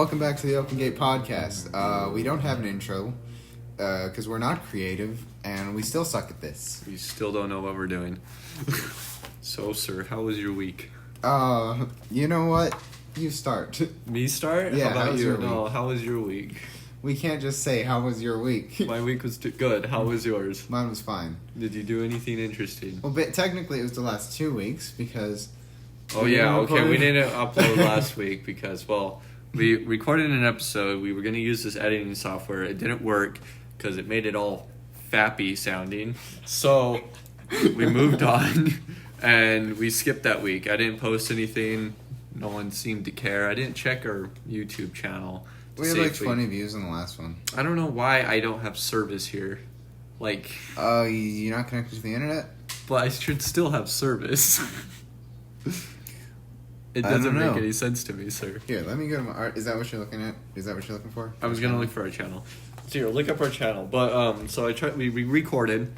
welcome back to the Open Gate Podcast. We don't have an intro because we're not creative and we still suck at this. We still don't know what we're doing. So, sir, how was your week? You know what? You start. Me start? Yeah, how about you? your No, week? how was your week? We can't just say, how was your week? My week was good. How was yours? Mine was fine. Did you do anything interesting? Well, but technically it was the last 2 weeks because... Oh, yeah, okay. We didn't upload last week because, well, we recorded an episode. We were going to use this editing software. It didn't work because it made it all fappy sounding. So we moved on and we skipped that week. I didn't post anything. No one seemed to care. I didn't check our YouTube channel. We had like 20 views on the last one. I don't know why I don't have service here. Like... you're not connected to the internet? But I should still have service. It doesn't make any sense to me, sir. Here, let me go to my art. Is that what you're looking at? Is that what you're looking for? I was going to look for our channel. So here, look up our channel. But, so we recorded.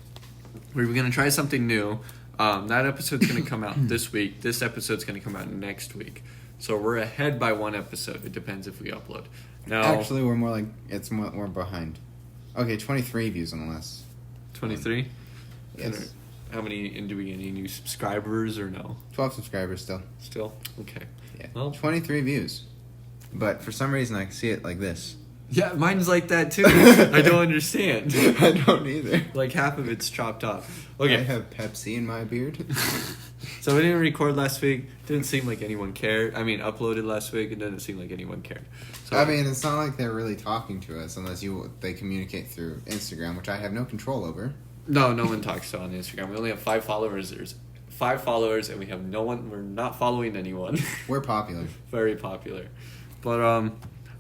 We were going to try something new. That episode's going to come out this week. This episode's going to come out next week. So we're ahead by one episode. It depends if we upload. Now, actually, we're more like, we're behind. Okay, 23 views on the last. 23? Yes. How many, and do we get any new subscribers or no? 12 subscribers still. Still? Okay. Yeah. Well, 23 views. But for some reason, I can see it like this. Yeah, mine's like that too. I don't understand. I don't either. Like half of it's chopped off. Okay. I have Pepsi in my beard. So we didn't record last week. Didn't seem like anyone cared. I mean, uploaded last week. It didn't seem like anyone cared. So I mean, it's not like they're really talking to us unless they communicate through Instagram, which I have no control over. No one talks to on Instagram. We only have 5 followers. There's 5 followers, and we have no one. We're not following anyone. We're popular. Very popular. But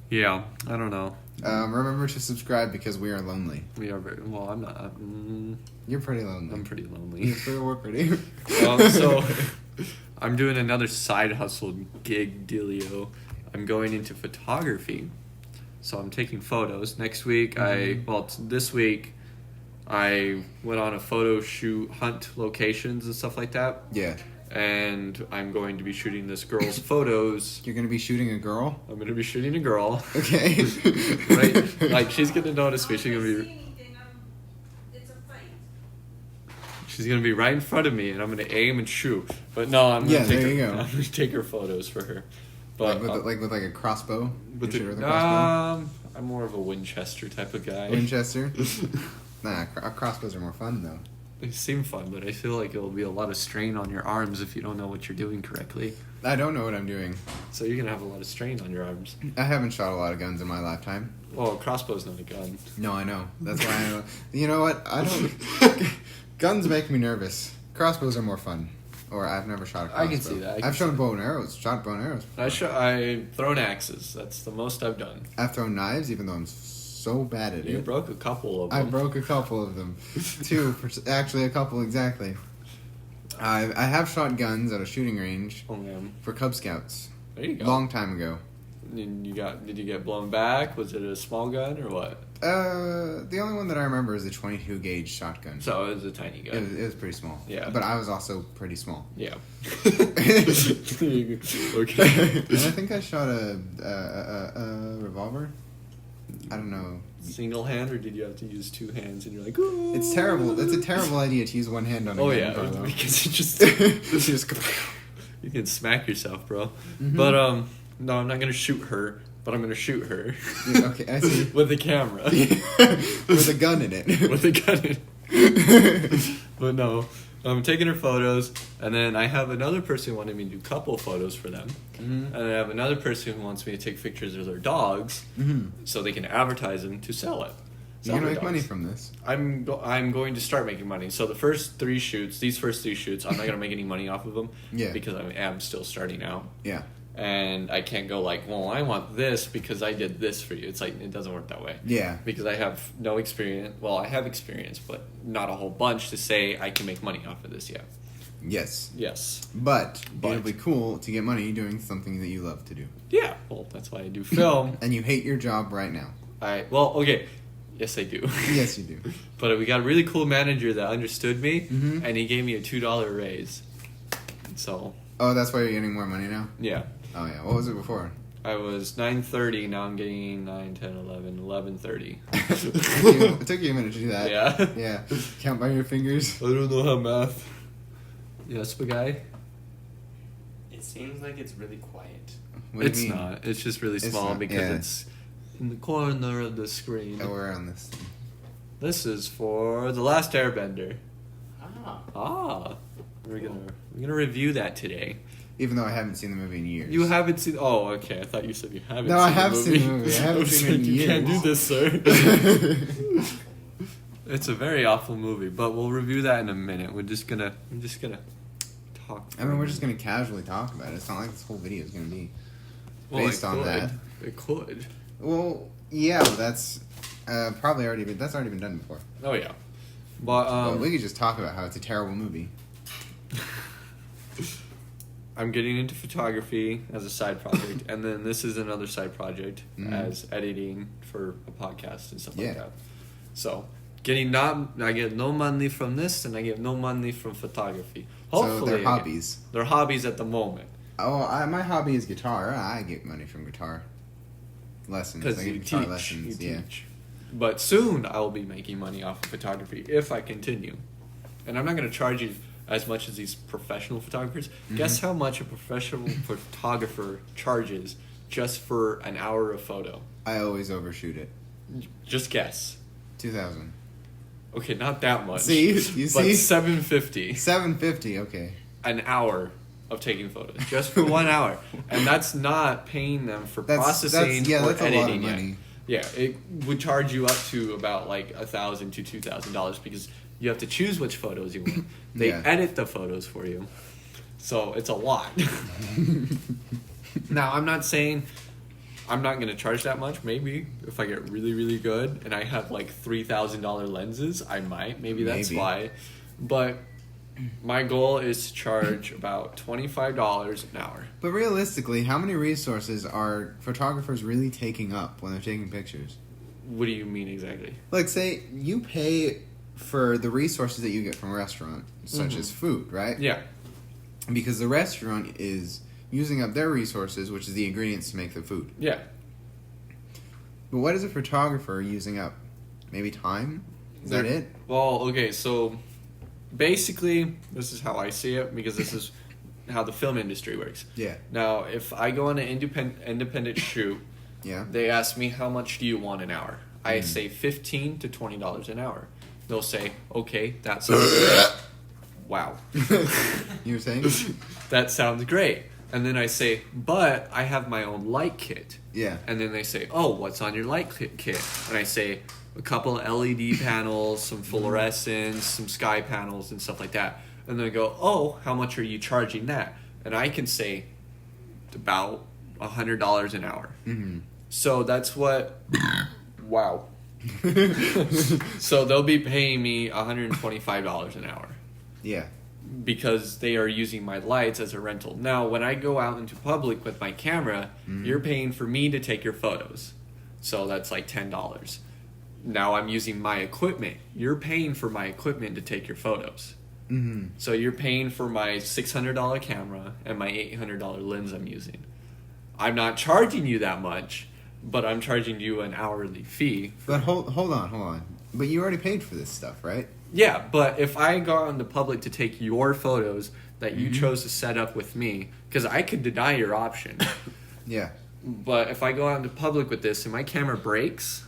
yeah, I don't know. Remember to subscribe because we are lonely. We are very well. I'm not. You're pretty lonely. I'm pretty lonely. We're pretty. So I'm doing another side hustle gig dealio. I'm going into photography, so I'm taking photos. Next week, this week, I went on a photo shoot, hunt locations and stuff like that. Yeah. And I'm going to be shooting this girl's photos. You're going to be shooting a girl? I'm going to be shooting a girl. Okay. Right? Like, she's going to notice me. She's going to be... She's going to be right in front of me, and I'm going to aim and shoot. But no, I'm going to take her photos for her. But with a crossbow? With a crossbow? I'm more of a Winchester type of guy. Winchester? Nah, crossbows are more fun, though. They seem fun, but I feel like it'll be a lot of strain on your arms if you don't know what you're doing correctly. I don't know what I'm doing. So you're going to have a lot of strain on your arms. I haven't shot a lot of guns in my lifetime. Well, a crossbow's not a gun. No, I know. That's why I know. You know what? I don't... Guns make me nervous. Crossbows are more fun. Or I've never shot a crossbow. I can see that. I've shot bow and arrows. Shot bow and arrows. I've thrown axes. That's the most I've done. I've thrown knives, even though I'm so bad at it. You broke a couple of them. I broke a couple of them. 2, actually a couple exactly. I have shot guns at a shooting range for Cub Scouts. There you go. Long time ago. Did you get blown back? Was it a small gun or what? The only one that I remember is a 22 gauge shotgun. So it was a tiny gun. It was pretty small. Yeah. But I was also pretty small. Yeah. Okay. Okay. And I think I shot a revolver. I don't know. Single hand, or did you have to use 2 hands and you're like, ooh. It's terrible. It's a terrible idea to use one hand on a gun. Yeah, because it just you can smack yourself, bro. Mm-hmm. But no, I'm not gonna shoot her, but I'm gonna shoot her. Okay, I see. With a camera. With a gun in it. With a gun in it. But no. I'm taking her photos, and then I have another person who wanted me to do couple photos for them. Mm-hmm. And I have another person who wants me to take pictures of their dogs so they can advertise them to sell it. You're going to make money from this. I'm going to start making money. So these first 3 shoots, I'm not going to make any money off of them because I am still starting out. Yeah. And I can't go like, well, I want this because I did this for you. It's like, it doesn't work that way. Yeah. Because I have no experience. Well, I have experience, but not a whole bunch to say I can make money off of this yet. Yes. Yes. But it would be cool to get money doing something that you love to do. Yeah. Well, that's why I do film. And you hate your job right now. Okay. Yes, I do. Yes, you do. But we got a really cool manager that understood me, and he gave me a $2 raise. So. Oh, that's why you're getting more money now? Yeah. Oh, yeah. What was it before? I was 9:30. Now I'm getting 9, 10, 11, 11:30. It took you a minute to do that. Yeah. Yeah. Count by your fingers. I don't know how math. Yes, big guy. It seems like it's really quiet. What It's do you mean? not. It's just really small not, because yeah. it's in the corner of the screen. Oh, we're on this thing. This is for The Last Airbender. Ah. We're gonna review that today. Even though I haven't seen the movie in years. You haven't seen? Oh, okay. I thought you said you haven't. No, seen I have the seen the movie. I haven't was seen it in like, you years. can't do this, sir. It's a very awful movie, but we'll review that in a minute. I'm just gonna talk. I mean, we're just gonna casually talk about it. It's not like this whole video is gonna be based on that. It could. Well, yeah, but that's probably already been done before. Oh yeah, but Well, we could just talk about how it's a terrible movie. I'm getting into photography as a side project, and then this is another side project as editing for a podcast and stuff like that. So, I get no money from this, and I get no money from photography. Hopefully, So they're hobbies. They're hobbies at the moment. Oh, my hobby is guitar. I get money from guitar lessons. Because I you get guitar teach. lessons. You Yeah. teach. But soon I will be making money off of photography if I continue. And I'm not going to charge you as much as these professional photographers. Guess how much a professional photographer charges just for an hour of photo? I always overshoot it. Just guess. 2,000. Okay, not that much. See? You But see? $750 $750. Okay. an hour of taking photos. Just for 1 hour. And that's not paying them for processing or that's a editing lot of yet. money. Yeah, it would charge you up to about like $1,000 to $2,000 because you have to choose which photos you want. They Yeah. edit the photos for you, so it's a lot. Now, I'm not saying I'm not going to charge that much. Maybe if I get really, really good and I have like $3,000 lenses, I might. Maybe that's why. But my goal is to charge about $25 an hour. But realistically, how many resources are photographers really taking up when they're taking pictures? What do you mean exactly? Like, say you pay for the resources that you get from a restaurant, such as food, right? Yeah. Because the restaurant is using up their resources, which is the ingredients to make the food. Yeah. But what is a photographer using up? Maybe time? Is that it? Well, okay, so basically, this is how I see it because this is how the film industry works. Yeah. Now, if I go on an independent shoot, Yeah. they ask me how much do you want an hour. I say $15 to $20 an hour. They'll say, okay, that sounds great. Wow. You were saying? That sounds great. And then I say, but I have my own light kit. Yeah. And then they say, oh, what's on your light kit? And I say, a couple of LED panels, some fluorescence, some sky panels, and stuff like that. And they go, oh, how much are you charging that? And I can say, about $100 an hour. Mm-hmm. So that's what... Wow. So they'll be paying me $125 an hour. Yeah. Because they are using my lights as a rental. Now, when I go out into public with my camera, you're paying for me to take your photos. So that's like $10. Now I'm using my equipment. You're paying for my equipment to take your photos. Mm-hmm. So you're paying for my $600 camera and my $800 lens I'm using. I'm not charging you that much, but I'm charging you an hourly fee. But hold on. But you already paid for this stuff, right? Yeah, but if I go out in the public to take your photos that you chose to set up with me, because I could deny your option. Yeah. But if I go out into public with this and my camera breaks,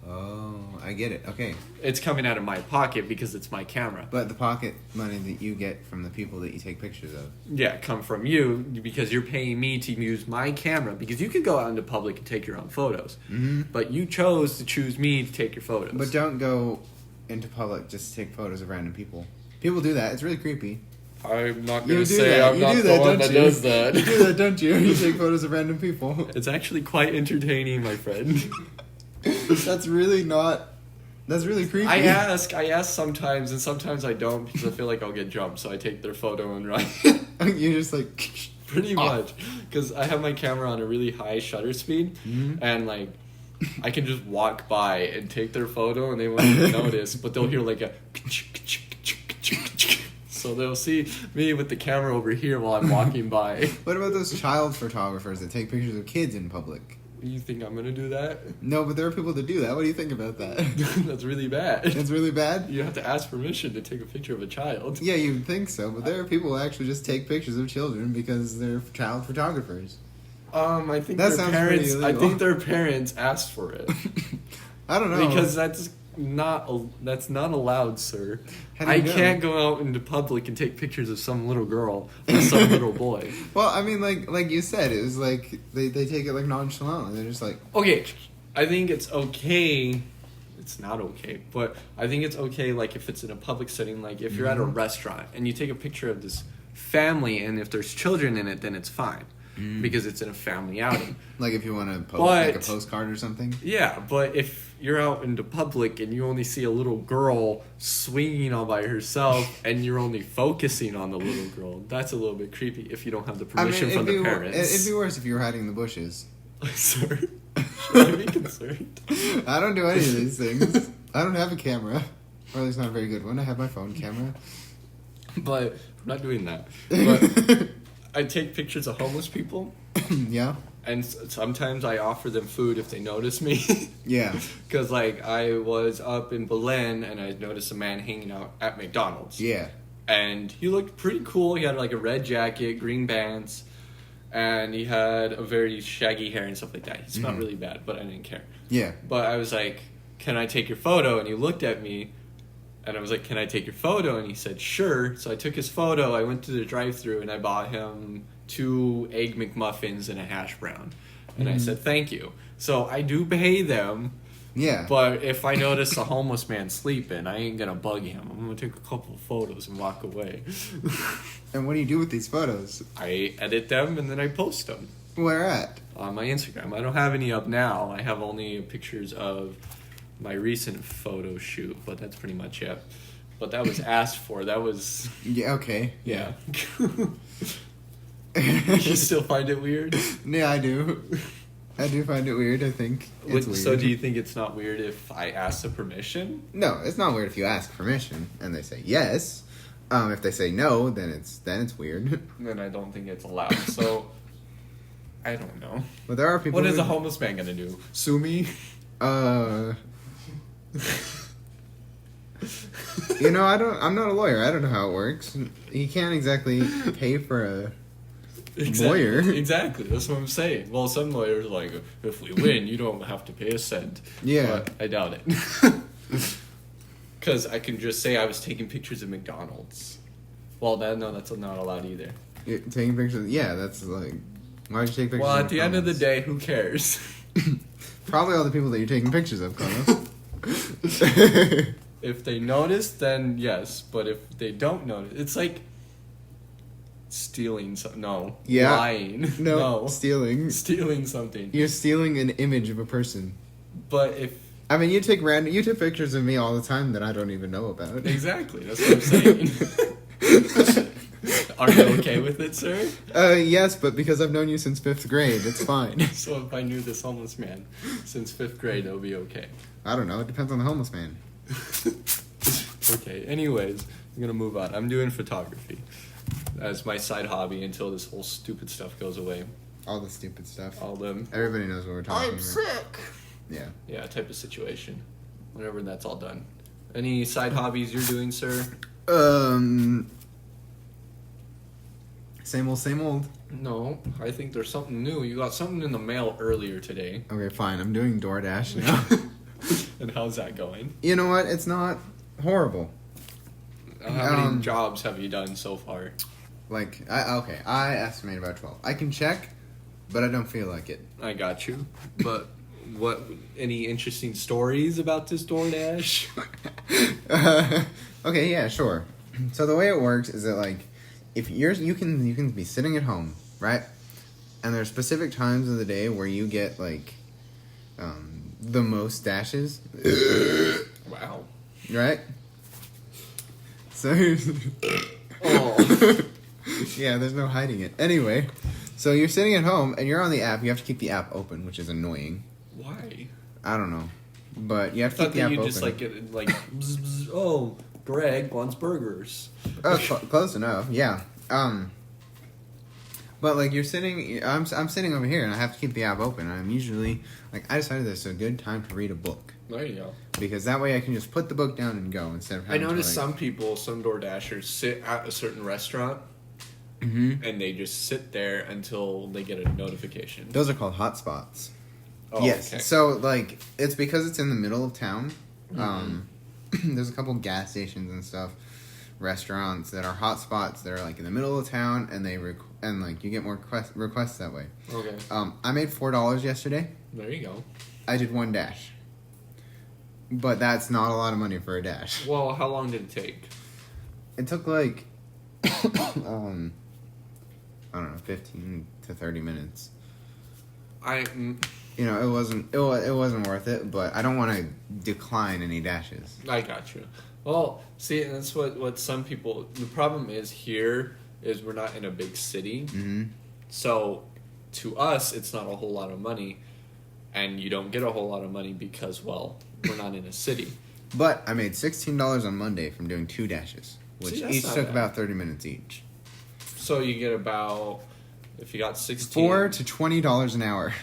Oh, I get it. Okay. it's coming out of my pocket because it's my camera. But the pocket money that you get from the people that you take pictures of. Yeah, come from you because you're paying me to use my camera because you could go out into public and take your own photos. Mm-hmm. But you chose to choose me to take your photos. But don't go into public just to take photos of random people. People do that. It's really creepy. I'm not You going do to say that. I'm You not do the that, one don't that you? does that. You do that, don't you? You take photos of random people. It's actually quite entertaining, my friend. That's really creepy. I ask sometimes, and sometimes I don't because I feel like I'll get jumped, so I take their photo and run. You're just like... Pretty much. Because I have my camera on a really high shutter speed, and like, I can just walk by and take their photo and they won't even notice, but they'll hear like a... So they'll see me with the camera over here while I'm walking by. What about those child photographers that take pictures of kids in public? You think I'm gonna do that? No, but there are people that do that. What do you think about that? That's really bad. It's really bad? You have to ask permission to take a picture of a child. Yeah, you'd think so, but there are people who actually just take pictures of children because they're child photographers. I think That their sounds parents. pretty I illegal. think their parents asked for it I don't know. because that's not allowed, sir. How do you I know? can't go out into public and take pictures of some little girl or some little boy. Well, I mean, like you said, it was like they take it like nonchalantly. They're just like, Okay, I think it's okay. It's not okay, but I think it's okay. Like if it's in a public setting, like if you're at a restaurant and you take a picture of this family, and if there's children in it, then it's fine because it's in a family outing. like if you want to post But- like a postcard or something. Yeah, but if you're out into public and you only see a little girl swinging all by herself and you're only focusing on the little girl, that's a little bit creepy if you don't have the permission from the parents. It'd be worse if you were hiding in the bushes. Sir, should I be concerned? I don't do any of these things. I don't have a camera, or at least not a very good one. I have my phone camera. But I'm not doing that. But I take pictures of homeless people, Yeah. and sometimes I offer them food if they notice me. Yeah. Because, like, I was up in Belen, and I noticed a man hanging out at McDonald's. Yeah. And he looked pretty cool. He had, like, a red jacket, green pants, and he had a very shaggy hair and stuff like that. He smelled really bad, but I didn't care. Yeah. But I was like, can I take your photo? And he looked at me, and I was like, can I take your photo? And he said, sure. So I took his photo. I went to the drive-thru, and I bought him 2 Egg McMuffins and a hash brown. And I said, thank you. So I do pay them, Yeah. but if I notice a homeless man sleeping, I ain't going to bug him. I'm going to take a couple of photos and walk away. And what do you do with these photos? I edit them, and then I post them Where at? on my Instagram. I don't have any up now. I have only pictures of my recent photo shoot, but that's pretty much it. But that was asked for. That was... Yeah. Okay. Yeah. You still find it weird? Yeah, I do. I do find it weird. I think it's weird. So do you think it's not weird if I ask the permission? No, it's not weird if you ask permission and they say yes. If they say no, then it's weird. Then I don't think it's allowed. So I don't know. But there are people. What is who- a homeless man gonna do? Sue me? You know, I'm not a lawyer. I don't know how it works. You can't exactly pay for a lawyer. Exactly. That's what I'm saying. Well, some lawyers are like, if we win, you don't have to pay a cent. Yeah. But I doubt it. Because I can just say I was taking pictures of McDonald's. Well, that's not allowed either. You're taking pictures. Yeah, that's like. Why would you take pictures? Well, of at the end of the McDonald's? day, who cares? Probably all the people that you're taking pictures of, Carlos. If they notice, then yes. But if they don't notice, it's like stealing something. No. Yeah. Lying. No, stealing. Stealing something. You're stealing an image of a person. But if... I mean, you take pictures of me all the time that I don't even know about. Exactly. That's what I'm saying. Are you okay with it, sir? Yes, but because I've known you since 5th grade, it's fine. So if I knew this homeless man since 5th grade, it would be okay. I don't know. It depends on the homeless man. Okay, anyways, I'm gonna move on. I'm doing photography as my side hobby until this whole stupid stuff goes away. All the stupid stuff. All the Everybody knows what we're talking about. sick. Yeah. Type of situation. Whenever that's all done. Any side hobbies you're doing, sir? Same old. No, I think there's something new. You got something in the mail earlier today. Okay, fine. I'm doing DoorDash now. And how's that going? You know what? It's not horrible. How many jobs have you done so far? Like, I estimate about 12. I can check, but I don't feel like it. I got you. But any interesting stories about this DoorDash? Okay, yeah, sure. So the way it works is that, like, if you can be sitting at home, right? And there's specific times of the day where you get, like, the most dashes. Wow. Right? So, Oh. yeah, there's no hiding it. Anyway, so you're sitting at home and you're on the app. You have to keep the app open, which is annoying. Why? I don't know, but you have to I keep thought the that app you open. just like get like bzz, bzz, oh Greg wants burgers. Close enough. Yeah. But like you're sitting, I'm sitting over here and I have to keep the app open. I'm usually like I decided this is a good time to read a book. There you go. Because that way I can just put the book down and go instead of having noticed to, like, some people, some DoorDashers, sit at a certain restaurant Mhm. and they just sit there until they get a notification. Those are called hotspots. Oh, Yes. okay. So like it's because it's in the middle of town. There's a couple gas stations and stuff, restaurants that are hotspots that are like in the middle of town, and and like you get more requests that way. Okay. I made $4 yesterday. There you go. I did 1 dash, but that's not a lot of money for a dash. Well, how long did it take? It took like I don't know, 15 to 30 minutes. You know, it wasn't worth it, but I don't want to decline any dashes. I got you. Well, see, and that's what some people. The problem is here is we're not in a big city, so to us it's not a whole lot of money, and you don't get a whole lot of money because we're not in a city. But I made $16 on Monday from doing 2 dashes, which See, that's each not took bad. about 30 minutes each. So you get about, if you got 16, $4 to $20 an hour.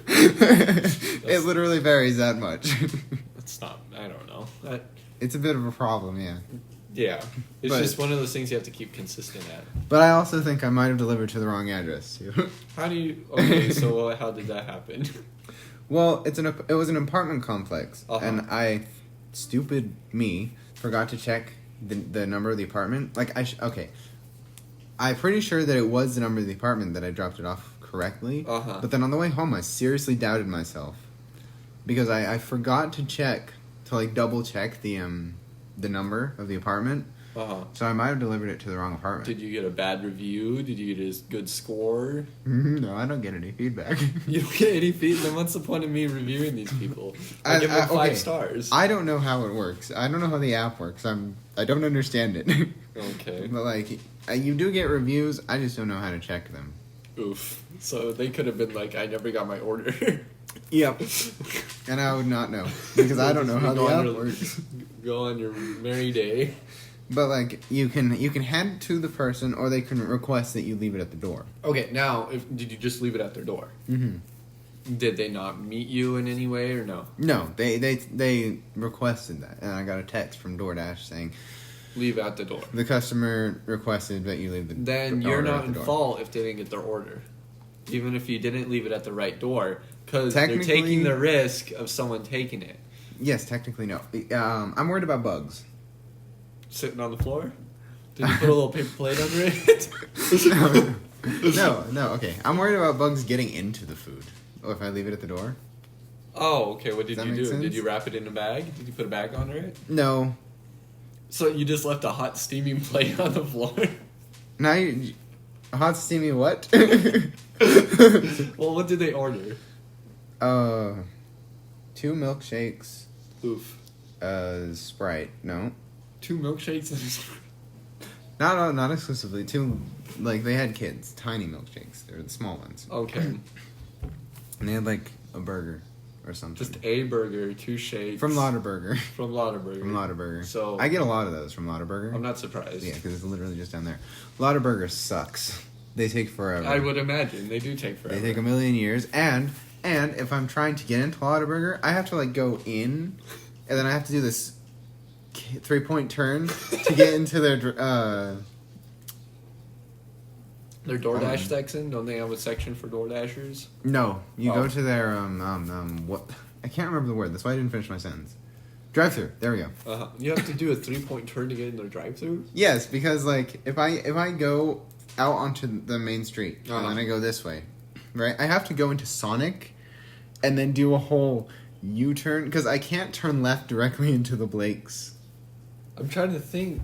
It literally varies that much. That's not. I don't know. It's a bit of a problem, yeah. Yeah, it's But- just one of those things you have to keep consistent at. But I also think I might have delivered to the wrong address too. How do you? Okay, so how did that happen? Well, it was an apartment complex, Uh-huh. and stupid me, forgot to check the number of the apartment. Like okay, I'm pretty sure that it was the number of the apartment that I dropped it off correctly. Uh-huh. But then on the way home, I seriously doubted myself because I forgot to double check the number of the apartment. So I might have delivered it to the wrong apartment. Did you get a bad review? Did you get a good score? No, I don't get any feedback. You don't get any feedback. Then what's the point of me reviewing these people? I give them 5 stars. I don't know how it works. I don't know how the app works. I don't understand it. Okay. But like, you do get reviews. I just don't know how to check them. Oof. So they could have been like, I never got my order. Yep. And I would not know because I don't know how the Go on app your- works. Go on your merry day. But like, you can hand it to the person, or they can request that you leave it at the door. Okay, now, did you just leave it at their door? Mm-hmm. Did they not meet you in any way or no? No, they requested that, and I got a text from DoorDash saying Leave at the door. the customer requested that you leave the. Then you're order not at in the door. fault if they didn't get their order. Even if you didn't leave it at the right door. Because they're Technically- taking the risk of someone taking it. Yes, technically no. I'm worried about bugs. Sitting on the floor? Did you put a little paper plate under it? No, okay. I'm worried about bugs getting into the food. Oh, if I leave it at the door? Oh, okay. What did Does that you make do? sense? Did you wrap it in a bag? Did you put a bag under it? No. So you just left a hot steaming plate on the floor? Now you... Hot steamy what? Well, what did they order? 2 milkshakes, Oof. Sprite. No. 2 milkshakes and Not exclusively. 2, like, they had kids. Tiny milkshakes. They're the small ones. Okay. And they had, like, a burger or something. Just a burger, 2 shakes. From Lauderburger. From Lauderburger. From Lauderburger. So I get a lot of those from Lauderburger. I'm not surprised. Yeah, because it's literally just down there. Lauderburger sucks. They take forever. I would imagine. They do take forever. They take a million years. And if I'm trying to get into Lauderburger, I have to, like, go in, and then I have to do this 3-point turn to get into their... Their DoorDash section? Don't they have a section for DoorDashers? No, you Oh. go to their what? I can't remember the word. That's why I didn't finish my sentence. Drive-through. There we go. You have to do a 3-point turn to get in their drive-thru? Yes, because like if I go out onto the main street Uh-huh. and then I go this way, right? I have to go into Sonic, and then do a whole U-turn because I can't turn left directly into the Blakes. I'm trying to think.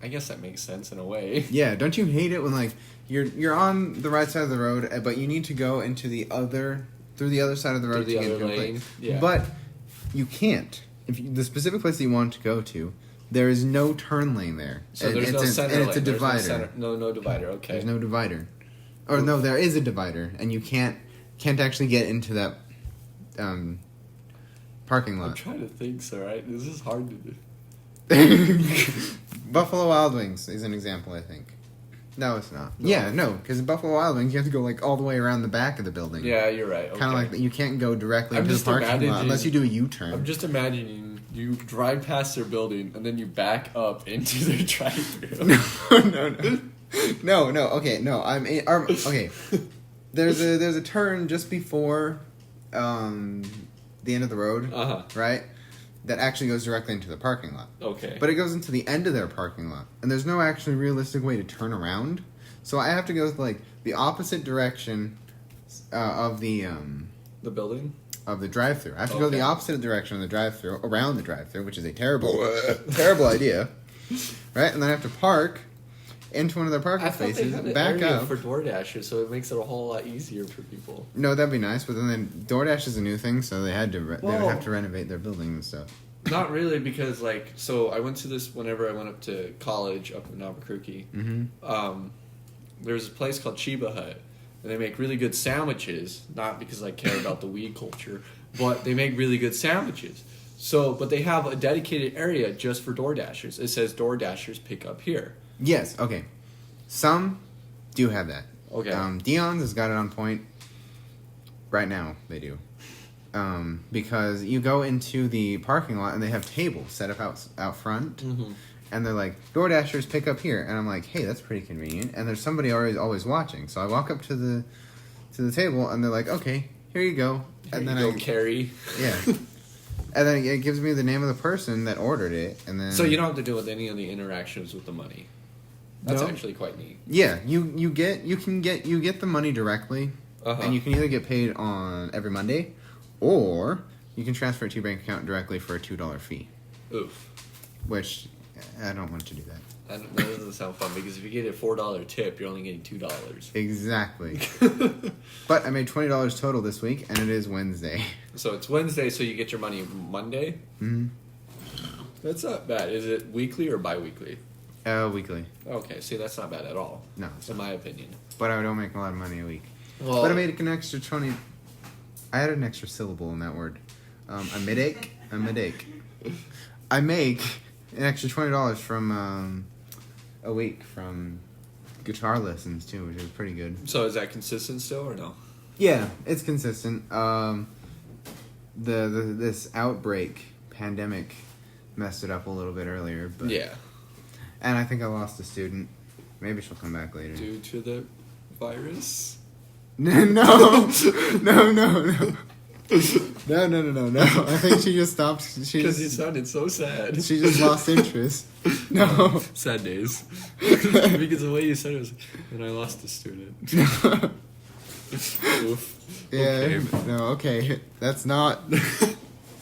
I guess that makes sense in a way. Yeah, don't you hate it when like you're on the right side of the road, but you need to go into the other side of the road Through the to get other into a lane, place. yeah. But you can't. The specific place that you want to go to, there is no turn lane there. So And there's no it's center and lane. it's a There's divider. No divider. Okay. There's no divider. Or no, there is a divider, and you can't actually get into that parking I'm lot. trying to think, sir. Right? This is hard to do. Buffalo Wild Wings is an example, I think. No, it's not. No. Yeah, no, because Buffalo Wild Wings, you have to go like all the way around the back of the building. Yeah, you're right. Okay. Kind of like that. You can't go directly I'm into the just parking lot imagining- unless you do a U-turn. I'm just imagining you drive past their building and then you back up into their drive-thru. No. Okay, no. Okay. There's a turn just before the end of the road, right? That actually goes directly into the parking lot. Okay. But it goes into the end of their parking lot, and there's no actually realistic way to turn around. So I have to go like the opposite direction of the building? of the drive-thru. I have to go the opposite direction of the drive-thru, around the drive-thru, which is a terrible idea, right? And then I have to park into one of their parking spaces, back up for DoorDashers, so it makes it a whole lot easier for people. No, that'd be nice, but then DoorDash is a new thing, so they had to they would have to renovate their building and stuff. Not really, because so I went to this whenever I went up to college up in Albuquerque. Mm-hmm. There was a place called Chiba Hut, and they make really good sandwiches. Not because I care about the weed culture, but they make really good sandwiches. So, but they have a dedicated area just for DoorDashers. It says DoorDashers pick up here. Yes, okay. Some do have that. Okay. Dion's has got it on point. Right now, they do. Because you go into the parking lot and they have tables set up out front. Mm-hmm. And they're like, DoorDashers pick up here. And I'm like, hey, that's pretty convenient. And there's somebody always watching. So I walk up to the table and they're like, okay, here you go. And then I carry. Yeah. And then it gives me the name of the person that ordered it, and then. So you don't have to deal with any of the interactions with the money. That's actually quite neat. Yeah, you get the money directly, and you can either get paid on every Monday, or you can transfer it to your bank account directly for a $2 fee. Oof. Which I don't want to do that. That doesn't sound fun, because if you get a $4 tip, you're only getting $2. Exactly. But I made $20 total this week, and it is Wednesday. So it's Wednesday, so you get your money Monday? Mm-hmm. That's not bad. Is it weekly or bi-weekly? Weekly. Okay, see, that's not bad at all. No. In my opinion. But I don't make a lot of money a week. Well, But I made an extra 20... I added an extra syllable in that word. A midake. I make an extra $20 from a week from guitar lessons too, which is pretty good. So is that consistent still or no? Yeah, it's consistent. This pandemic messed it up a little bit earlier, but Yeah. And I think I lost a student. Maybe she'll come back later. Due to the virus? No. I think she just stopped. Because you sounded so sad. She just lost interest. No. Sad days. Because the way you said it was, and I lost a student. Oof. Yeah. Okay. No. Okay. That's not.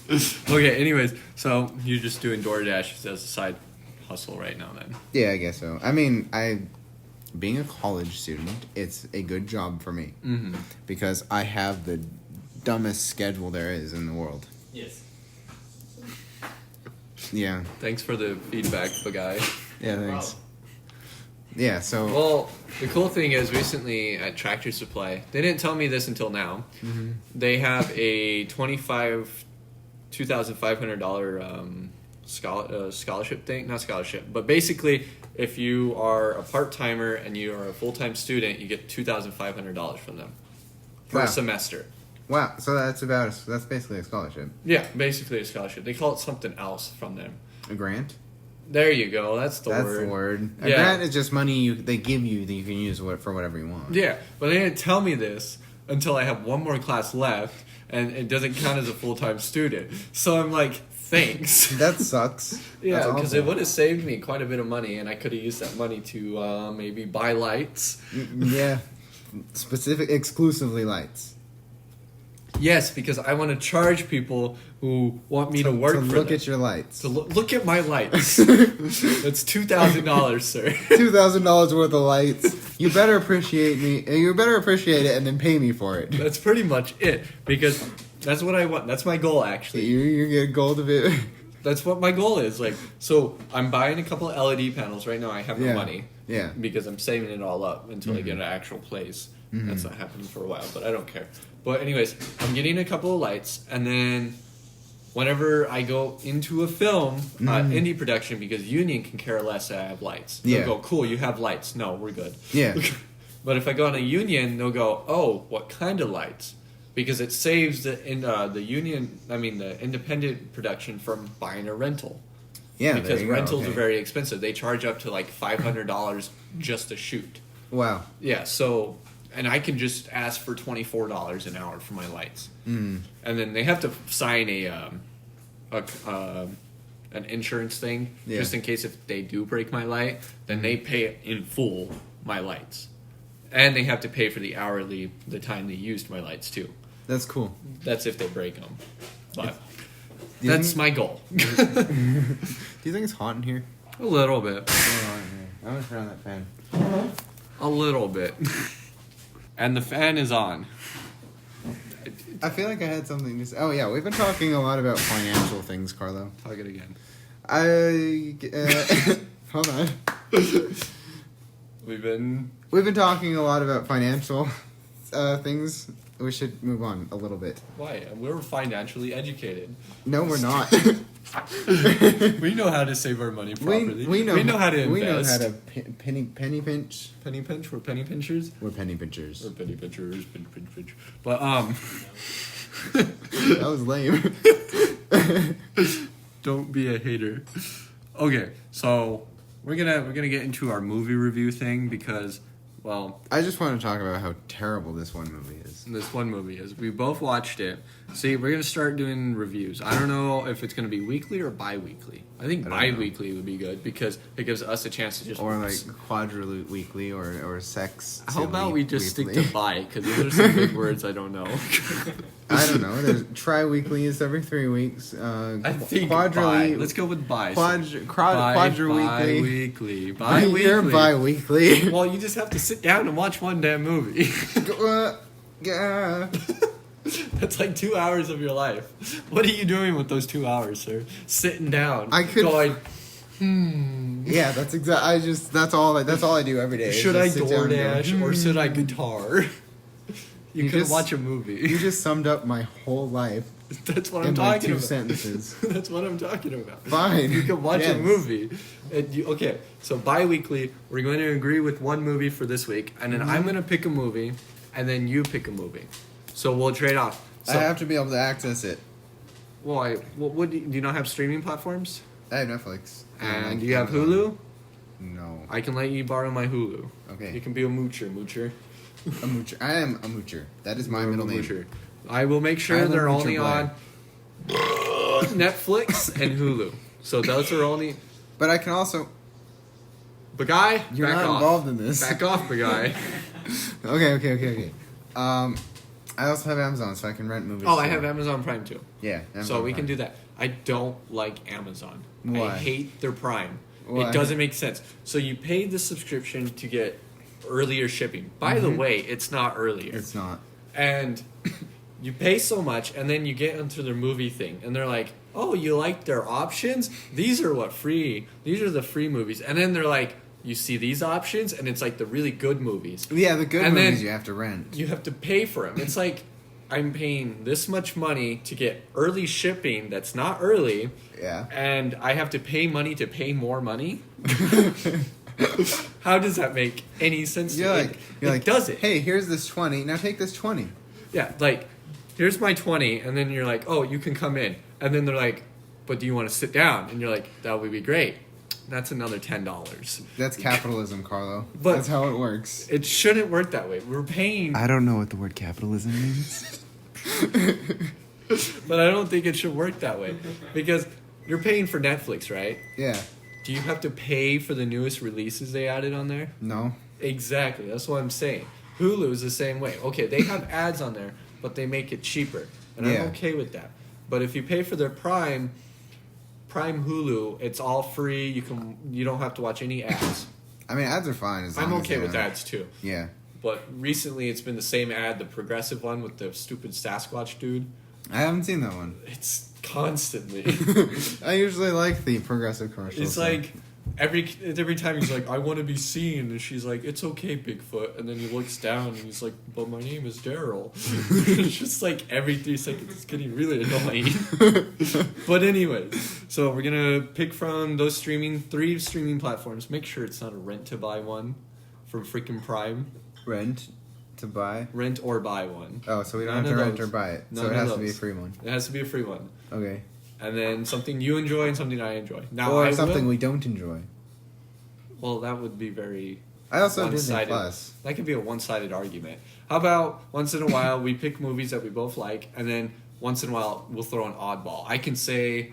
Okay. Anyways, so you're just doing DoorDash as a side hustle right now, then? Yeah, I guess so. I mean, being a college student, it's a good job for me because I have the dumbest schedule there is in the world. Yes. Yeah. Thanks for the feedback, guy. Yeah. Thanks. Yeah. So. Well, the cool thing is, recently at Tractor Supply, they didn't tell me this until now. Mm-hmm. They have a $2,500 scholarship thing. Not scholarship, but basically, if you are a part-timer and you are a full-time student, you get $2,500 from them per semester. Wow. So that's basically a scholarship. Yeah, basically a scholarship. They call it something else from them. A grant. There you go. That's the word. That's the word. A Yeah. grant is just money they give you that you can use for whatever you want. Yeah, but they didn't tell me this until I have one more class left, and it doesn't count as a full-time student. So I'm like, thanks. That sucks. Yeah, That's because it awful. would have saved me quite a bit of money, and I could have used that money to maybe buy lights. Yeah. Exclusively lights. Yes, because I want to charge people who want me to work for look them. at your lights. To look at my lights. That's $2,000, sir. $2,000 worth of lights. You better appreciate me. You better appreciate it and then pay me for it. That's pretty much it, because that's what I want. That's my goal, actually. You get gold of it. That's what my goal is. Like, so I'm buying a couple of LED panels right now. I have no money. Yeah. Because I'm saving it all up until I get an actual place. That's not happening for a while, but I don't care. But anyways, I'm getting a couple of lights, and then whenever I go into a film, indie production, because Union can care less that I have lights. They'll Yeah. go, cool, you have lights. No, we're good. Yeah. But if I go on a Union, they'll go, oh, what kind of lights? Because it saves the independent production from buying a rental. Yeah, Because there you go, rentals okay. are very expensive. They charge up to like $500 just to shoot. Wow. Yeah, so, and I can just ask for $24 an hour for my lights. Mm. And then they have to sign an insurance thing, Yeah. just in case if they do break my light, then they pay in full my lights. And they have to pay for the time they used my lights too. That's cool. That's if they break them. But Do you that's think- my goal. Do you think it's hot in here? A little bit. I'm gonna turn on that fan. A little bit. And the fan is on. I feel like I had something to say. Oh yeah, we've been talking a lot about financial things, Carlo. Talk it again. Hold on. We've been talking a lot about financial things. We should move on a little bit. Why? We're financially educated. No, we're not. We know how to save our money properly. we know how to invest. We know how to penny pinch. Penny pinch. We're penny pinchers. We're penny pinchers. We're penny pinchers. Penny pinch. But That was lame. don't be a hater. Okay, so we're gonna get into our movie review thing because, well, I just want to talk about how terrible this one movie is. this one movie is. We both watched it. See, we're gonna start doing reviews. I don't know if it's gonna be weekly or bi-weekly. I think I don't bi-weekly would be good because it gives us a chance to just. Or like quadrilute weekly or sex. How about we just weekly. stick to bi? Because those are some big words I don't know. I don't know. There's tri-weekly is every 3 weeks. I think quadrilute. bi. Let's go with bi. Quadriweekly. Bi-weekly. Bi-weekly. You're bi-weekly. Well, you just have to sit down and watch one damn movie. Yeah. That's like 2 hours of your life. What are you doing with those 2 hours, sir? Sitting down. I could- going, Yeah, that's exactly. That's all I do every day. is should I just sit down and go, DoorDash or should I guitar? You could just- watch a movie. You just summed up my whole life That's what I'm in like talking 2 about. sentences. That's what I'm talking about. Fine. You can watch a Yes. movie. Okay, so bi-weekly, we're going to agree with one movie for this week, and then I'm going to pick a movie, and then you pick a movie. So we'll trade off. So, I have to be able to access it. Why? What do you not have streaming platforms? I have Netflix. And like do you have Amazon. Hulu? No. I can let you borrow my Hulu. Okay. You can be a moocher. A moocher. I am a moocher. That is my middle name. Moocher. I will make sure I'm a they're moocher only boy. on Netflix and Hulu. So those are only. But I can also. Bagai, You're back not off. involved in this. Back off, Bagai. Okay. I also have Amazon, so I can rent movies. Oh, I too. have Amazon Prime too. Yeah. So Amazon we can Prime. do that. I don't like Amazon. Why? I hate their Prime. Why? It doesn't make sense. So you pay the subscription to get earlier shipping. By the way, it's not earlier. It's not. And you pay so much, and then you get into their movie thing, and they're like, "Oh, you like their options? These are what free. These are the free movies." And then they're like, "You see these options, and it's like the really good movies. Yeah, the good And then- movies you have to rent. You have to pay for them. It's like I'm paying this much money to get early shipping that's not early, Yeah. and I have to pay money to pay more money." How does that make any sense? You're to like, it? you're It like, does it? Hey, here's this 20. Now take this 20. Yeah, like, here's my 20, and then you're like, "Oh, you can come in," and then they're like, "But do you want to sit down?" And you're like, "That would be great." That's another $10. That's capitalism, Carlo. But- That's how it works. It shouldn't work that way. We're paying, I don't know what the word capitalism means. but I don't think it should work that way because you're paying for Netflix, right? Yeah. Do you have to pay for the newest releases they added on there? No. Exactly. That's what I'm saying. Hulu is the same way. Okay, they have ads on there, but they make it cheaper, and Yeah. I'm okay with that. But if you pay for their Prime Hulu, it's all free. You don't have to watch any ads. I mean, ads are fine. As long I'm as okay they with don't- ads too. Yeah. But recently, it's been the same ad, the progressive one with the stupid Sasquatch dude. I haven't seen that one. It's constantly. I usually like the progressive commercials. It's so- like every time he's like, I want to be seen, and she's like, it's okay, Bigfoot, and then he looks down and he's like, but my name is Daryl. It's just like every 3 seconds it's getting really annoying. But anyway, so we're gonna pick from those 3 streaming platforms. Make sure it's not a rent to buy one from freaking Prime. Rent to buy? Rent or buy one. Oh, so we don't None have to of rent those. or buy it. None So it of has to be a those. free one. It has to be a free one. Okay. And then something you enjoy and something I enjoy. Now, Or I something will, we don't enjoy. Well, that would be very I also have Disney one-sided. Plus. That could be a one-sided argument. How about once in a while we pick movies that we both like, and then once in a while we'll throw an oddball. I can say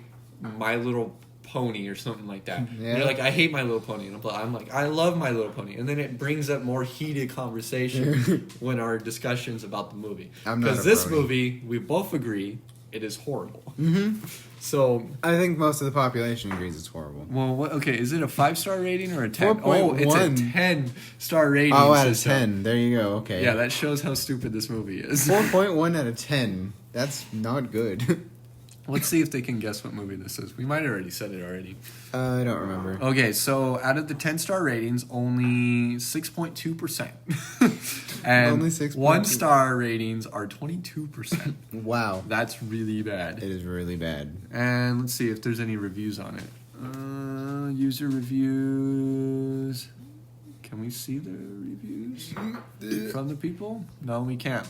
My Little Pony or something like that. Yeah. You're like, I hate My Little Pony, and I'm like, I love My Little Pony, and then it brings up more heated conversation when our discussions about the movie. I'm not Because a this brony. movie, we both agree, it is horrible. Mm-hmm. So. I think most of the population agrees it's horrible. Well, okay, is it a 5-star rating or a 10? 4.1. Oh, it's a 10-star rating. Oh, out of system. 10. There you go. Okay. Yeah, that shows how stupid this movie is. 4.1 out of 10. That's not good. Let's see if they can guess what movie this is. We might have already said it already. I don't remember. Okay, so out of the 10-star ratings, only 6.2%. And Only 6.2. 1-star ratings are 22%. Wow. That's really bad. It is really bad. And let's see if there's any reviews on it. User reviews. Can we see the reviews from the people? No, we can't.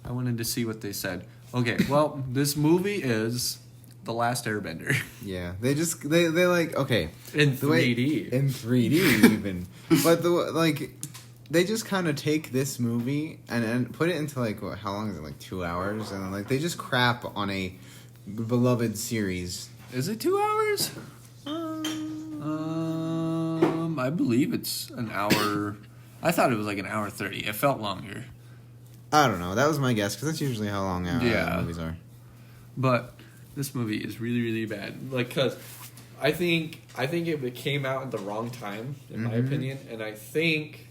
I wanted to see what they said. Okay, well, this movie is The Last Airbender. Yeah. They like, okay. In The way- 3D. In 3D even. But they just kind of take this movie and put it into like, how long is it? Like 2 hours? And like they just crap on a beloved series. Is it 2 hours? I believe it's an hour. I thought it was like an hour 30. It felt longer. I don't know. That was my guess because that's usually how long Yeah. movies are. But this movie is really, really bad. Like, cause I think it came out at the wrong time, in my Mhm. opinion, and I think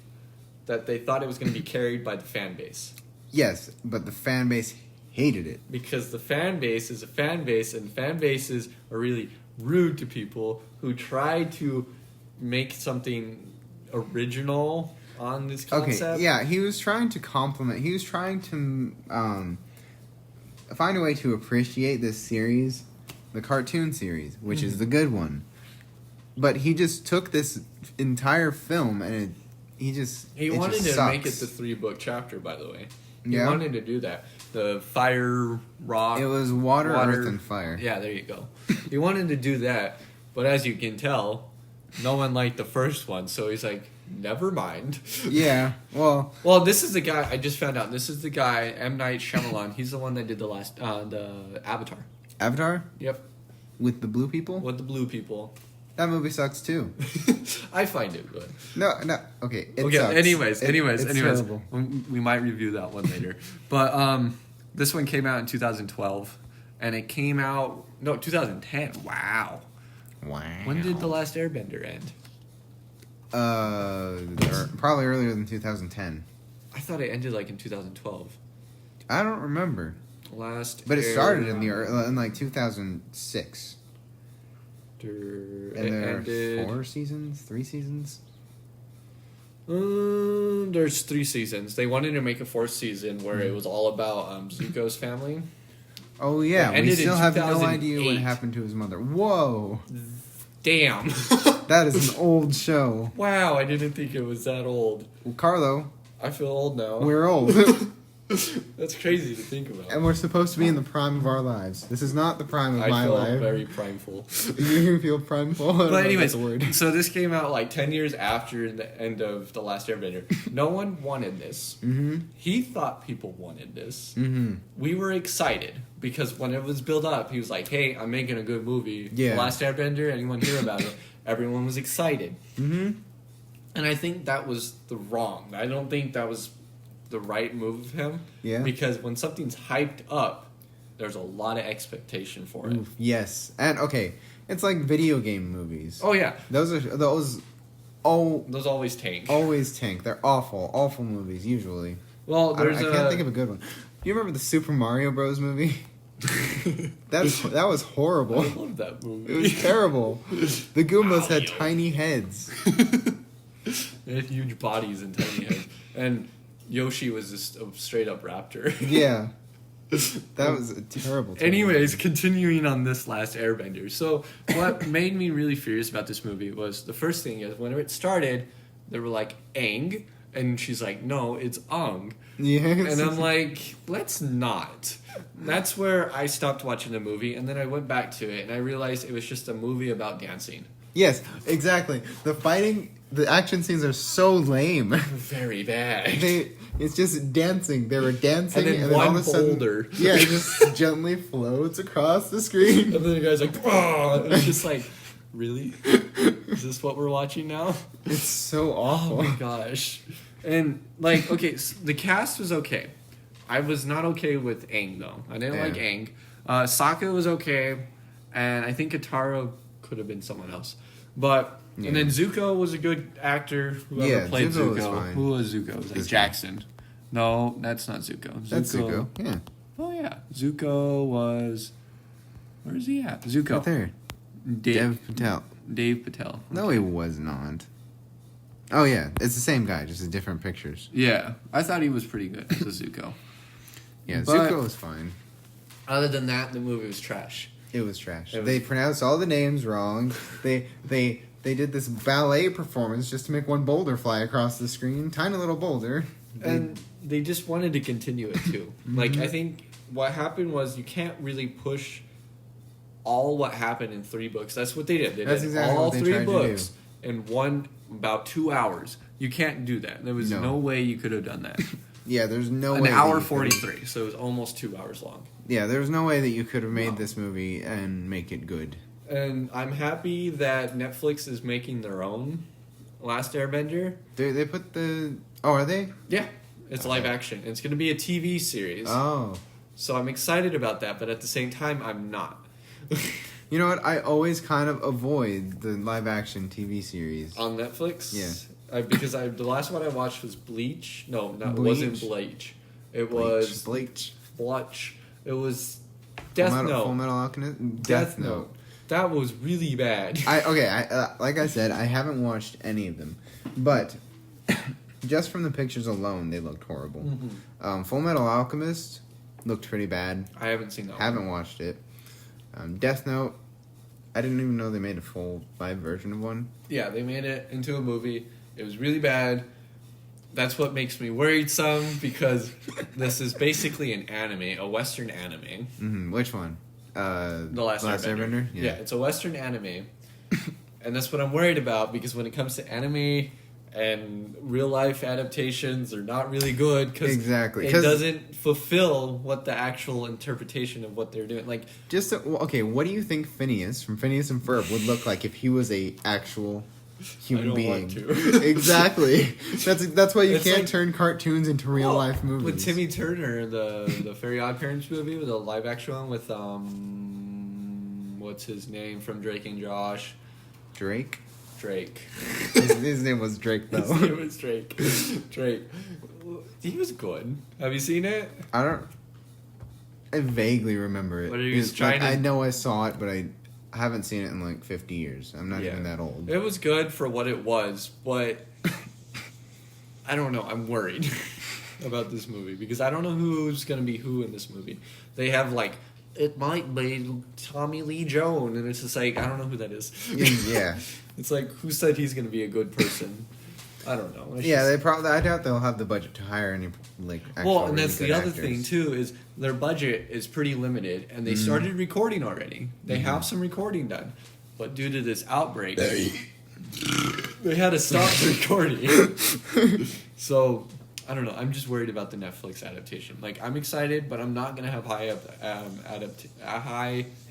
that they thought it was going to be carried by the fan base Yes, but the fan base hated it. because the fan base is a fan base, and fan bases are really rude to people who try to make something original on this concept. Okay, yeah, he was trying to compliment. He was trying to find a way to appreciate this series, the cartoon series, which is the good one. But he just took this entire film and he wanted just to make it sucks. the 3-book chapter, by the way. He Yeah. wanted to do that. The fire, rock. It was water, earth, and fire. Yeah, there you go. He wanted to do that, but as you can tell, no one liked the first one, so he's like, never mind. Yeah, well, This is the guy, I just found out, this is the guy, M. Night Shyamalan, he's the one that did the Avatar. Avatar Yep, with the blue people. with the blue people. That movie sucks too. I find it good. No, okay. It Okay, sucks. anyways, It's terrible. we might review that one later. But this one came out in 2012, and it came out 2010. Wow. Wow. When did The Last Airbender end? Probably earlier than 2010. I thought it ended like in 2012. I don't remember, Last, but it started in like 2006. And it there ended. are 4 seasons, 3 seasons. There's 3 seasons. They wanted to make a 4th season where it was all about Zuko's family. Oh yeah, It we ended in still have no idea what 2008. happened to his mother. Whoa, Damn. that is an old show. Wow, I didn't think it was that old. Well, Carlo, I feel old now. we're old, That's crazy to think about. and we're supposed to be in the prime of our lives. This is not the prime of I my feel life. very primeful. You feel primeful. I don't know But if anyways, that's a word. so this came out like 10 years after the end of The Last Airbender. No one wanted this. Mm-hmm. He thought people wanted this. Mm-hmm. We were excited because when it was built up, he was like, hey, I'm making a good movie. Yeah. The Last Airbender, anyone hear about it? Everyone was excited. Mm-hmm. And I think that was the wrong. I don't think that was the right move of him. Yeah. Because when something's hyped up, there's a lot of expectation for it. Oof, yes, and okay, it's like video game movies. Oh, yeah. Those Those always tank. always tank. They're awful movies usually. Well, I there's can't think of a good one. Do you remember the Super Mario Bros. Movie? That was horrible. I love that movie. It was terrible. The Goombas had tiny heads. They had huge bodies and tiny heads. And Yoshi was just a straight up raptor. Yeah. That was a terrible. Anyways, continuing on this last Airbender. So, what made me really furious about this movie was the first thing is whenever it started, they were like, Aang. And she's like, no, it's Ung. Yes. And I'm like, let's not. That's where I stopped watching the movie, and then I went back to it, and I realized it was just a movie about dancing. Yes, exactly. The action scenes are so lame. Very bad. It's just dancing. They were dancing, And then all one of a sudden, boulder. yeah, it just gently floats across the screen. And then the guy's like, oh! And it's just like, really? Is this what we're watching now? It's so awful. Oh my gosh. And, like, okay, so the cast was okay. I was not okay with Aang, though. I didn't like Aang. Sokka was okay, and I think Katara could have been someone else. But, and then Zuko was a good actor. Whoever played Zuko Zuko. was fine. Who was Zuko? It was like Jackson. No, that's not Zuko. That's Zuko. Yeah. Oh, yeah. Zuko was... Where's he at? Zuko. Right there. Dev Patel. Dave Patel. No, he was not. Oh, yeah. It's the same guy, just in different pictures. Yeah. I thought he was pretty good as Zuko. Yeah, But- Zuko was fine. Other than that, the movie was trash. It was trash. It was- They pronounced all the names wrong. They did this ballet performance just to make one boulder fly across the screen. Tiny little boulder. And they just wanted to continue it too. Like, I think what happened was you can't really push all what happened in 3 books. That's what they did. They That's did exactly all what they 3 tried to books in about 2 hours. You can't do that. There was no way you could have done that. Yeah, there's no way. An that hour you could've- 43, so it was almost 2 hours long. Yeah, there's no way that you could have made this movie and make it good. And I'm happy that Netflix is making their own Last Airbender. They put the... Oh, are they? Yeah, it's live action. It's going to be a TV series. Oh. So I'm excited about that, but at the same time, I'm not. You know what? I always kind of avoid the live action TV series. On Netflix? Yeah. Because the last one I watched was Bleach. No, it Bleach? wasn't Bleach. It was Bleach. Bleach. It was Death Note. Full Metal Alchemist? Death Note. That was really bad. Like I said, I haven't watched any of them. But just from the pictures alone, they looked horrible. Full Metal Alchemist looked pretty bad. I haven't seen that Haven't watched it. Death Note, I didn't even know they made a full live version of one. Yeah, they made it into a movie. It was really bad. That's what makes me worried some, because this is basically an anime, a Western anime. Mm-hmm. Which one? The Last Airbender? Yeah, it's a Western anime. And that's what I'm worried about, because when it comes to anime and real life adaptations, they're not really good, because Exactly. it doesn't fulfill what the actual interpretation of what they're doing. Like, okay, what do you think Phineas from Phineas and Ferb would look like if he was a actual human I don't being? want to. Exactly. That's why you It's can't like- turn cartoons into real life movies. With Timmy Turner, the Fairy Odd Parents movie, with a live action one with what's his name from Drake and Josh? Drake. His name was Drake though. His name was Drake. Drake. He was good. Have you seen it? I vaguely remember it. But he was It's trying to- I know I saw it, but I haven't seen it in like 50 years. I'm not even that old. It was good for what it was, but I don't know. I'm worried about this movie because I don't know who's going to be who in this movie. They have like, it might be Tommy Lee Jones, and it's just like, I don't know who that is. Yeah. It's like, who said he's going to be a good person? I don't know. It's Yeah, just- they probably. I doubt they'll have the budget to hire any like. Actual well, and really that's good the other actors. thing too is their budget is pretty limited, and they started recording already. They have some recording done, but due to this outbreak, they had to stop recording. So I don't know. I'm just worried about the Netflix adaptation. Like, I'm excited, but I'm not gonna have high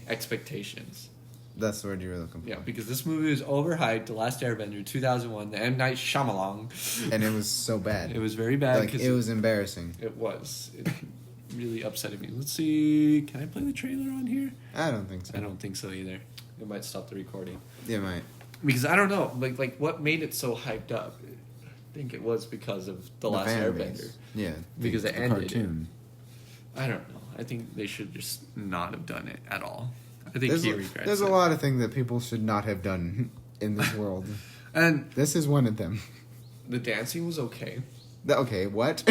expectations. That's the word you were looking for. Yeah, because this movie was overhyped. The Last Airbender, 2001, the M. Night Shyamalan. And it was so bad. It was very bad. Like 'cause it was embarrassing. It was. It really upsetted me. Let's see. Can I play the trailer on here? I don't think so. I don't think so either. It might stop the recording. It might. Because I don't know. Like what made it so hyped up? I think it was because of the Last fan Airbender. base. Yeah. Because it ended. Cartoon. I don't know. I think they should just not have done it at all. I think There's he regrets There's it. a lot of things that people should not have done in this world. And This is one of them. the dancing was okay. Okay, what?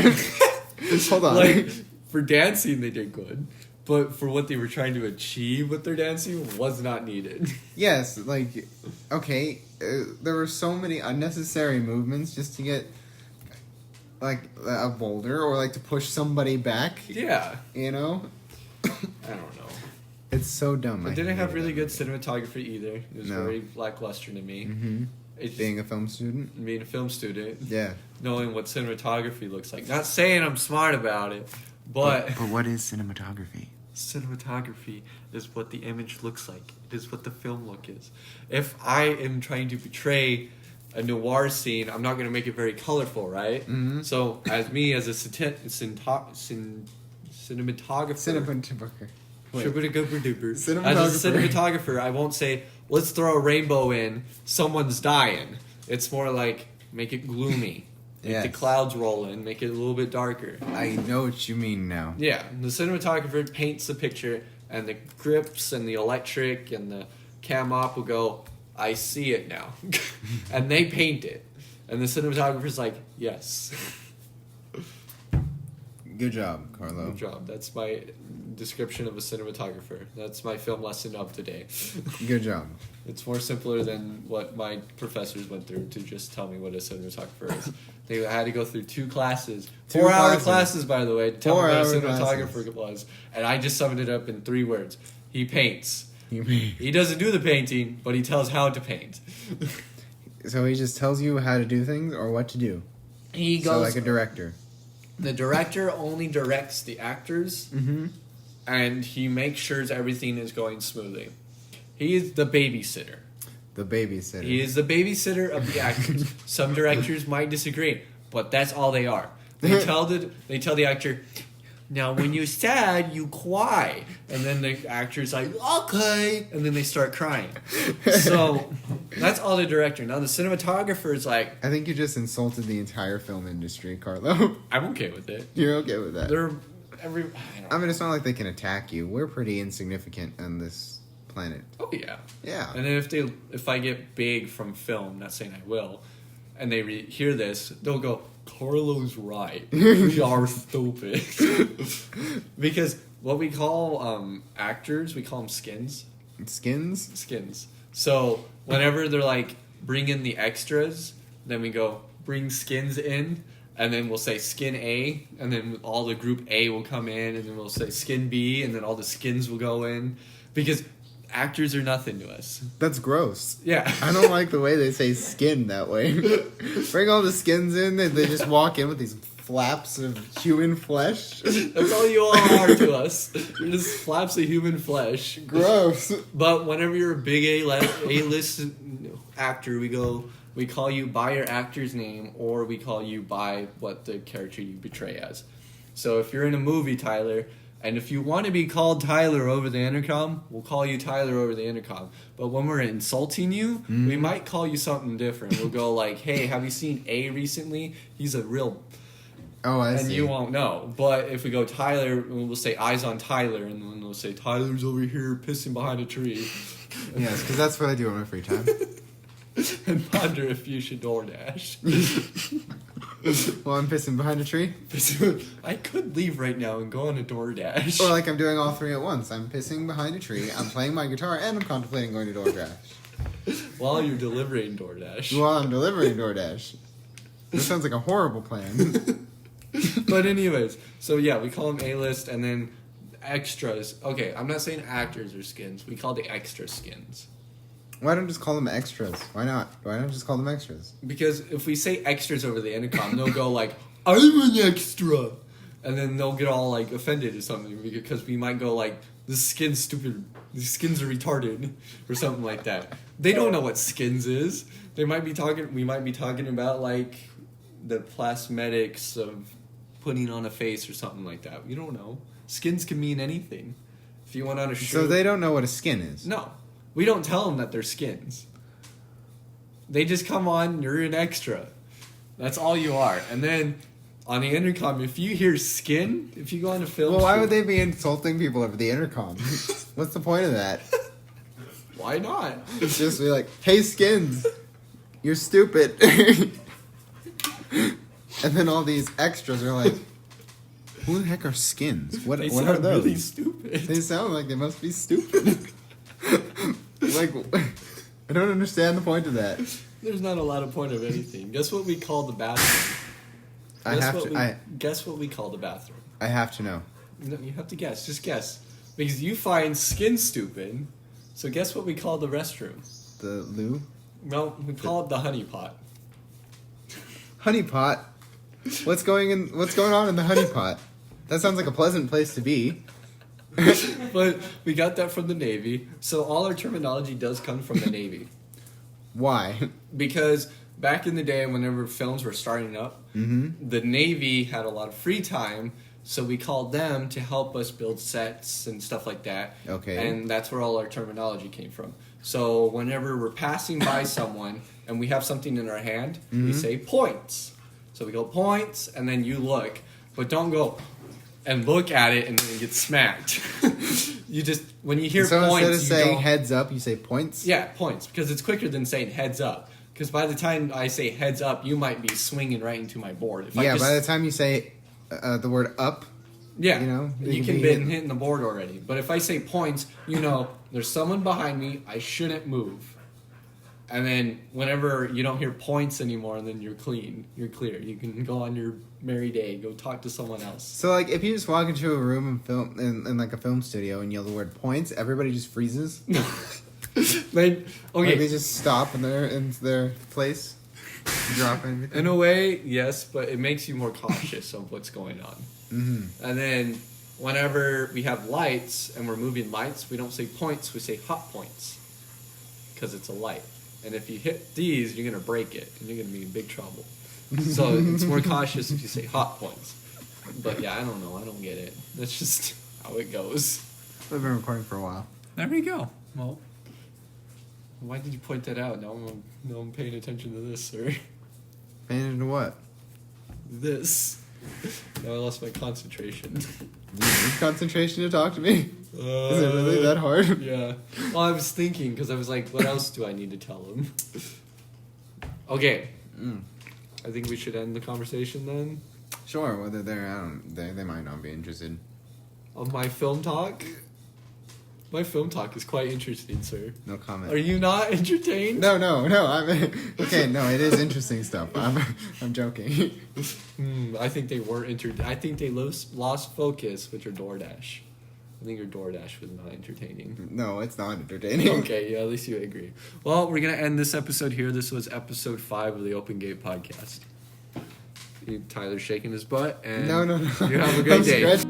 Hold on. Like, for dancing, they did good. But for what they were trying to achieve with their dancing was not needed. Yes, like, okay, there were so many unnecessary movements just to get, like, a boulder or, like, to push somebody back, Yeah. you know? I don't know. It's so dumb. It didn't have really good cinematography either. It was No. very lackluster to me. Mm-hmm. It's Being a film student? being a film student, Yeah. knowing what cinematography looks like. Not saying I'm smart about it, but But what is cinematography? cinematography is what the image looks like. It is what the film look is. If I am trying to portray a noir scene, I'm not going to make it very colorful, right? Mm-hmm. So, as me, as a cinematographer, Cinematographer. Wait. as a cinematographer, I won't say, let's throw a rainbow in, someone's dying. It's more like, make it gloomy. Make Yes. the clouds roll in, make it a little bit darker. I know what you mean now. Yeah, the cinematographer paints the picture, and the grips and the electric and the cam op will go, I see it now. And they paint it. And the cinematographer's like, yes. Good job, Carlo. Good job. That's my description of a cinematographer. That's my film lesson of today. Good job. It's more simpler than what my professors went through to just tell me what a cinematographer is. They had to go through 2 classes. 2 4-hour classes. classes, by the way, to tell me what a 4-hour cinematographer was. And I just summed it up in 3 words. He paints. You mean? He doesn't do the painting, but he tells how to paint. So he just tells you how to do things or what to do. He So like a director. The director only directs the actors, Mm-hmm. and he makes sure everything is going smoothly. He is the babysitter. The babysitter. He is the babysitter of the actors. Some directors might disagree, but that's all they are. They tell the actor, now when you're sad, you cry. And then the actor's like, okay. And then they start crying. So that's all the director. Now the cinematographer is like, I think you just insulted the entire film industry, Carlo. I'm okay with it. You're okay with that. They're I mean, it's not like they can attack you. We're pretty insignificant on this planet. Oh yeah. Yeah. And then if I get big from film, not saying I will, and they hear this, they'll go, Carlo's right. We are stupid. Because what we call actors, we call them skins. Skins? Skins. So whenever they're like, bring in the extras, then we go, bring skins in. And then we'll say skin A, and then all the group A will come in, and then we'll say skin B, and then all the skins will go in. Because actors are nothing to us. That's gross. Yeah. I don't like the way they say skin that way. Bring all the skins in, and they just walk in with these flaps of human flesh. That's all you all are to us. You're just flaps of human flesh. Gross. But whenever you're a big A-list actor, we call you by your actor's name, or we call you by what the character you portray as. So if you're in a movie, Tyler, and if you want to be called Tyler over the intercom, we'll call you Tyler over the intercom. But when we're insulting you, we might call you something different. We'll go like, hey, have you seen A recently? He's a real... Oh, I and see. you won't know. But if we go Tyler, we'll say eyes on Tyler, and then we'll say Tyler's over here pissing behind a tree. Yes, because that's what I do on my free time. And ponder if you should DoorDash. While I'm pissing behind a tree. I could leave right now and go on a DoorDash. Or like I'm doing all 3 at once. I'm pissing behind a tree, I'm playing my guitar, and I'm contemplating going to DoorDash. While you're delivering DoorDash. While I'm delivering DoorDash. This sounds like a horrible plan. But anyways, so yeah, we call them A-list, and then extras. Okay, I'm not saying actors are skins. We call the extra skins. Why don't just call them extras? Why not? Why not just call them extras? Because if we say extras over the intercom, they'll go like, I'm an extra. And then they'll get all like offended or something because we might go like, this skin's stupid. These skins are retarded or something like that. They don't know what skins is. We might be talking about like the plasmatics of putting on a face or something like that. You don't know. Skins can mean anything. If you went on a show. So they don't know what a skin is. No. We don't tell them that they're skins. They just come on, you're an extra. That's all you are. And then on the intercom, if you hear skin, if you go on a film... Well, why would they be insulting people over the intercom? What's the point of that? Why not? It's just be like, hey, Skins, you're stupid. And then all these extras are like, who the heck are Skins? What are those? Really stupid. They sound like they must be stupid. Like, I don't understand the point of that. There's not a lot of point of anything. Guess what we call the bathroom? Guess what we call the bathroom? I have to know. No, you have to guess. Just guess. Because you find Skin stupid. So guess what we call the restroom? The loo? No, we call it the honey pot. Honey pot? What's going on in the honey pot? That sounds like a pleasant place to be. But we got that from the Navy. So all our terminology does come from the Navy. Why? Because back in the day, whenever films were starting up, the Navy had a lot of free time, so we called them to help us build sets and stuff like that. Okay. And that's where all our terminology came from. So whenever we're passing by someone and we have something in our hand, we say points. So we go points, and then you look, but don't go and look at it and then get smacked. You just, when you hear so points, instead of saying heads up, you say points? Yeah, points, because it's quicker than saying heads up. Because by the time I say heads up, you might be swinging right into my board. If by the time you say the word up, yeah, you can be hitting the board already. But if I say points, there's someone behind me, I shouldn't move. And then whenever you don't hear points anymore, then you're clean. You're clear. You can go on your merry day. Go talk to someone else. So, like, if you just walk into a room and film in like a film studio and yell the word points, everybody just freezes? Like, okay. Like they just stop in their place, drop everything? In a way, yes, but it makes you more cautious of what's going on. Mm-hmm. And then whenever we have lights and we're moving lights, we don't say points, we say hot points. Because it's a light. And if you hit these, you're going to break it. And you're going to be in big trouble. So it's more cautious if you say hot points. But yeah, I don't know. I don't get it. That's just how it goes. We've been recording for a while. There you go. Well, why did you point that out? Now I'm paying attention to this, sir. Paying attention to what? This. Now I lost my concentration. Do you need concentration to talk to me? Is it really that hard? Yeah. Well, I was thinking, because I was like, what else do I need to tell him? Okay. I think we should end the conversation then. Sure, whether they might not be interested. Of my film talk? My film talk is quite interesting, sir. No comment. Are you not entertained? No. Okay, no, it is interesting stuff. I'm joking. I think they were I think they lost focus with your DoorDash. I think your DoorDash was not entertaining. No, it's not entertaining. Okay, yeah, at least you agree. Well, we're going to end this episode here. This was episode 5 of the Open Gate Podcast. Tyler's shaking his butt, and No. you have a great day.